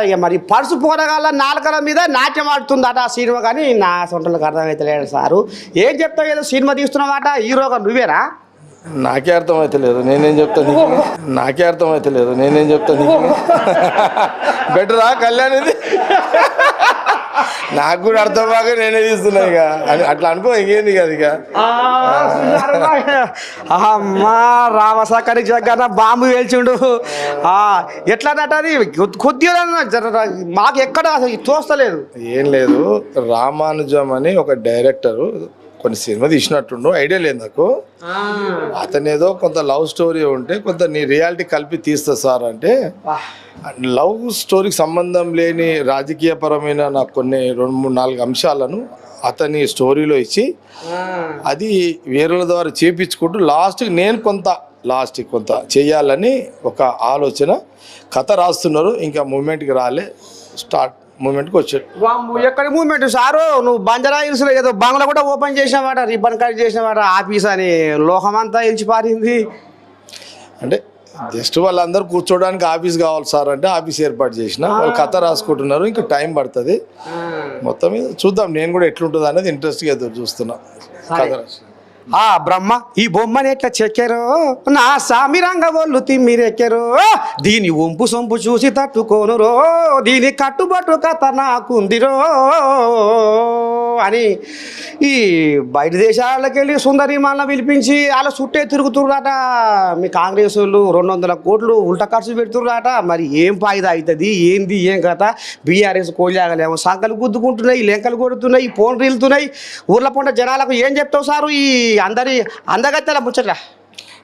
ఇక మరి పరుసు పోరగాల నాలుకల మీద నాట్యం ఆడుతుందట ఆ సినిమా. కానీ నా సొంతలకు అర్థమైతలేదు సారు. ఏం చెప్తావు? ఏదో సినిమా తీస్తున్నావాట, హీరోగా నువ్వేనా? నాకే అర్థమైతలేదు, నేనేం చెప్తా నీకు? నాకే అర్థమైతలేదు, నేనేం చెప్తా నీకు? బెటరా కళ్యాణ్ ఇది? నాకు కూడా అర్థం కాక నేనే తీస్తున్నా. ఇక అట్లా అనుకో, ఇంకేంది కదా. ఇక అమ్మా రామసాకరి జగన్న బాంబు వేల్చిండు. ఎట్లానట అది? కొద్దిగా మాకు ఎక్కడ అసలు తోస్తలేదు. ఏం లేదు, రామానుజం అని ఒక డైరెక్టరు కొన్ని సినిమా తీసినట్టుండు, ఐడియా లేదు నాకు. అతను ఏదో కొంత లవ్ స్టోరీ ఉంటే కొంత నీ రియాలిటీ కలిపి తీస్తా సార్ అంటే, లవ్ స్టోరీకి సంబంధం లేని రాజకీయపరమైన నాకు కొన్ని 2-3-4 అంశాలను అతని స్టోరీలో ఇచ్చి అది వేరేల ద్వారా చేపించుకుంటూ లాస్ట్కి నేను కొంత చేయాలని ఒక ఆలోచన, కథ రాస్తున్నారు. ఇంకా మూమెంట్కి రాలే, మూమెంట్కి వచ్చాడు. ఎక్కడ మూమెంట్ సారు? నువ్వు బంజారా హిల్స్లో ఏదో బంగ్లా కూడా ఓపెన్ చేసినవాట, రిబ్బన్ కట్ చేసినవాట, ఆఫీస్ అని లోకమంతా ఇలిచి పారింది. అంటే జస్ట్ వాళ్ళందరూ కూర్చోడానికి ఆఫీస్ కావాలి సార్ అంటే ఆఫీస్ ఏర్పాటు చేసిన. వాళ్ళు కథ రాసుకుంటున్నారు, ఇంకా టైం పడుతుంది. మొత్తం మీద చూద్దాం, నేను కూడా ఎట్లుంటుంది అనేది ఇంట్రెస్ట్గా ఎదురు చూస్తున్నా. కథ రాసి బ్రహ్మ ఈ బొమ్మని ఎట్లా చెక్కారో, నా సామిరంగ ఒళ్ళు తిమ్మిరెక్కారో, దీని ఒంపు సొంపు చూసి తట్టుకోనురో, దీని కట్టుబట్టు కథ నాకుందిరో అని ఈ బయట దేశాలకు వెళ్ళి సుందరి మళ్ళీ పిలిపించి అలా చుట్టే తిరుగుతుర్రాట. మీ కాంగ్రెస్ వాళ్ళు 200 కోట్లు ఉల్టా ఖర్చు పెడుతుర్రాట. మరి ఏం ఫాయిదా అవుతుంది, ఏంది ఏం కథ? బీఆర్ఎస్ కోలాగలేమో సంకలు గుద్దుకుంటున్నాయి, లెంకలు కొడుతున్నాయి, ఫోన్లు వెళ్తున్నాయి. ఊర్ల పొంట జనాలకు ఏం చెప్తావు సారు ఈ అందరి అందగత్తెల ముచ్చట?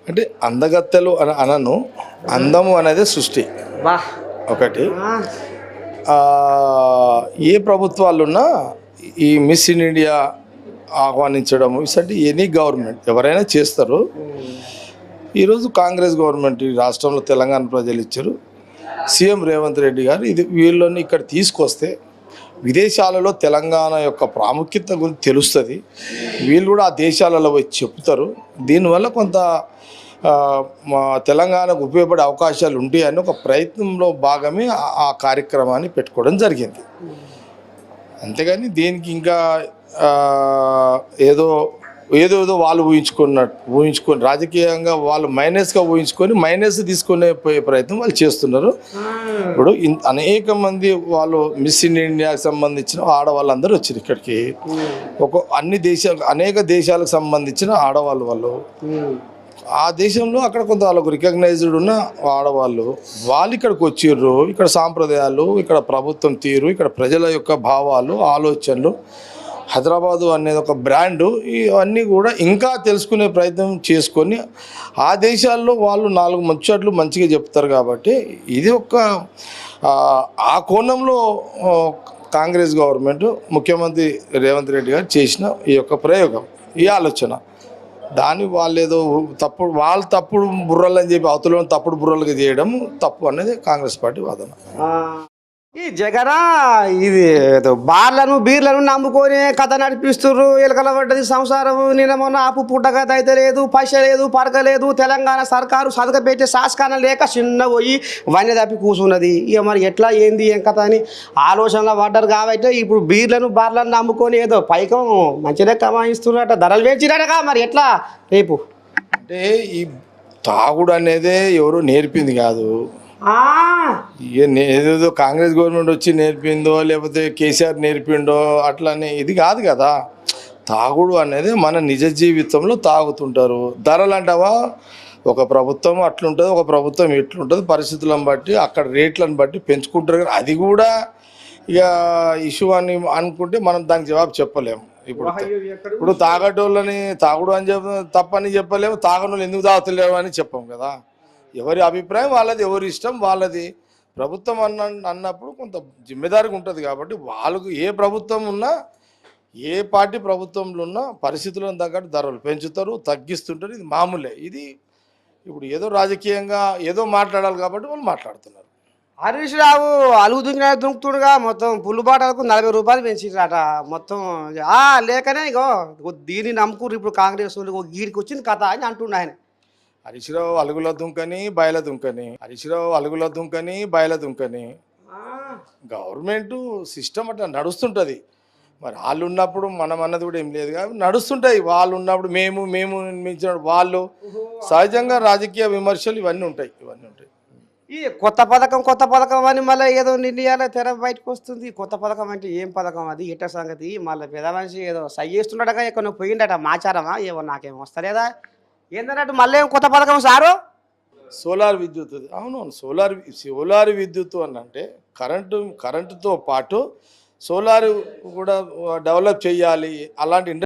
అంటే అందగత్తెలు అనను, అందము అనేది సృష్టి ఒకటి. ఏ ప్రభుత్వాలున్నా ఈ మిస్ ఇన్ ఇండియా ఆహ్వానించడము ఇసంటి ఎనీ గవర్నమెంట్ ఎవరైనా చేస్తారు. ఈరోజు కాంగ్రెస్ గవర్నమెంట్ ఈ రాష్ట్రంలో తెలంగాణ ప్రజలు ఇచ్చారు. సీఎం రేవంత్ రెడ్డి గారు వీళ్ళని ఇక్కడ తీసుకొస్తే విదేశాలలో తెలంగాణ యొక్క ప్రాముఖ్యత గురించి తెలుస్తుంది. వీళ్ళు కూడా ఆ దేశాలలో వచ్చి చెప్తారు. దీనివల్ల కొంత మా తెలంగాణకు ఉపయోగపడే అవకాశాలు ఉంటాయని ఒక ప్రయత్నంలో భాగమే ఆ కార్యక్రమాన్ని పెట్టుకోవడం జరిగింది. అంతేగాని దీనికి ఇంకా ఏదో వాళ్ళు ఊహించుకొని రాజకీయంగా వాళ్ళు మైనస్గా ఊహించుకొని మైనస్ తీసుకునే పోయే ప్రయత్నం వాళ్ళు చేస్తున్నారు. ఇప్పుడు అనేక మంది వాళ్ళు మిస్ ఇండియాకి సంబంధించిన ఆడవాళ్ళందరూ వచ్చారు ఇక్కడికి. అనేక దేశాలకు సంబంధించిన ఆడవాళ్ళు వాళ్ళు ఆ దేశంలో అక్కడ కొంత వాళ్ళకు రికగ్నైజ్డ్ ఉన్న ఆడవాళ్ళు ఇక్కడికి వచ్చిర్రు. ఇక్కడ సాంప్రదాయాలు, ఇక్కడ ప్రభుత్వం తీరు, ఇక్కడ ప్రజల యొక్క భావాలు, ఆలోచనలు, హైదరాబాదు అనేది ఒక బ్రాండు, ఇవన్నీ కూడా ఇంకా తెలుసుకునే ప్రయత్నం చేసుకొని ఆ దేశాల్లో వాళ్ళు 4 ముచ్చట్లు మంచిగా చెప్తారు. కాబట్టి ఇది ఆ కోణంలో కాంగ్రెస్ గవర్నమెంట్ ముఖ్యమంత్రి రేవంత్ రెడ్డి గారు చేసిన ఈ యొక్క ప్రయోగం, ఈ ఆలోచన. దాన్ని వాళ్ళు తప్పుడు బుర్రలు అని చెప్పి అవతల తప్పుడు బుర్రలుగా చేయడం తప్పు అనేది కాంగ్రెస్ పార్టీ వాదన. ఈ జగన్ ఇది బార్లను బీర్లను నమ్ముకొని కథ నడిపిస్తుర్రు. ఎలకల పడ్డది సంసారం. నిన్న మొన్న ఆపు పుట్టకథ అయితే లేదు, పైస లేదు, పరక లేదు. తెలంగాణ సర్కారు సదక పెట్టే శాసకాన లేక చిన్న పోయి వన్య తప్పి కూర్చున్నది. ఇక మరి ఎట్లా ఏంది ఏం కథ అని ఆలోచనలో పడ్డారు. కాబట్టి ఇప్పుడు బీర్లను బార్లను నమ్ముకొని ఏదో పైకం మంచిగా కమాయిస్తున్నట్ట, ధరలు పెంచినట్టుగా. మరి ఎట్లా రేపు? అంటే ఈ తాగుడు అనేదే ఎవరు నేర్పింది కాదు. ఏదో కాంగ్రెస్ గవర్నమెంట్ వచ్చి నేర్పిందో లేకపోతే కేసీఆర్ నేర్పిండో అట్లనే ఇది కాదు కదా. తాగుడు అనేది మన నిజ జీవితంలో తాగుతుంటారు. ధరలు అంటావా, ఒక ప్రభుత్వం అట్లుంటుంది, ఒక ప్రభుత్వం ఇట్లుంటుంది. పరిస్థితులను బట్టి అక్కడ రేట్లను బట్టి పెంచుకుంటారు. అది కూడా ఇక ఇష్యూ అని అనుకుంటే మనం దానికి జవాబు చెప్పలేము. ఇప్పుడు తాగటోళ్ళని తాగుడు అని తప్పని చెప్పలేము, తాగనోళ్ళు ఎందుకు తాగుతలేవు అని చెప్పాం కదా. ఎవరి అభిప్రాయం వాళ్ళది, ఎవరి ఇష్టం వాళ్ళది. ప్రభుత్వం అన్నప్పుడు కొంత జిమ్మెదారిగా ఉంటుంది. కాబట్టి వాళ్ళకు ఏ ప్రభుత్వం ఉన్నా, ఏ పార్టీ ప్రభుత్వంలో ఉన్నా పరిస్థితులను తగ్గట్టు ధరలు పెంచుతారు, తగ్గిస్తుంటారు. ఇది మామూలే. ఇది ఇప్పుడు ఏదో రాజకీయంగా ఏదో మాట్లాడాలి కాబట్టి వాళ్ళు మాట్లాడుతున్నారు. హరీష్ రావు అలుగు దుంకుతుడుగా మొత్తం పుల్లు బాటలకు 40 రూపాయలు పెంచిరట మొత్తం. లేకనే ఇగో దీన్ని నమ్ముకుర్రు ఇప్పుడు కాంగ్రెస్ వాళ్ళు. గీడికి వచ్చింది కథ అని అంటుండే ఆయన. హరీష్ రావు అలుగుల దుంకని బయల దుంకని, హరీష్ రావు అలుగుల దుంకని బయల దుంకని. గవర్నమెంట్ సిస్టమ్ అట్లా నడుస్తుంటుంది. మరి వాళ్ళు ఉన్నప్పుడు మనం అన్నది కూడా ఏం లేదు కాబట్టి నడుస్తుంటాయి. వాళ్ళు ఉన్నప్పుడు మేము మించిన వాళ్ళు సహజంగా రాజకీయ విమర్శలు ఇవన్నీ ఉంటాయి. ఈ కొత్త పథకం అని మళ్ళీ ఏదో నిర్ణయాల తెర బయటకు వస్తుంది. కొత్త పథకం అంటే ఏం పథకం అది ఎట్ట సంగతి? మళ్ళీ పెద్ద మనిషి ఏదో సై చేస్తుండగా ఎక్కడ పోయిండట మాచారమా ఏమో నాకేం వస్తలేదా ఏందన్నట్టు మళ్ళీ ఏం కొత్త పథకం సారు? సోలార్ విద్యుత్ అవునవును సోలార్ విద్యుత్ అని అంటే కరెంటుతో పాటు సోలార్ కూడా డెవలప్ చేయాలి. అలాంటి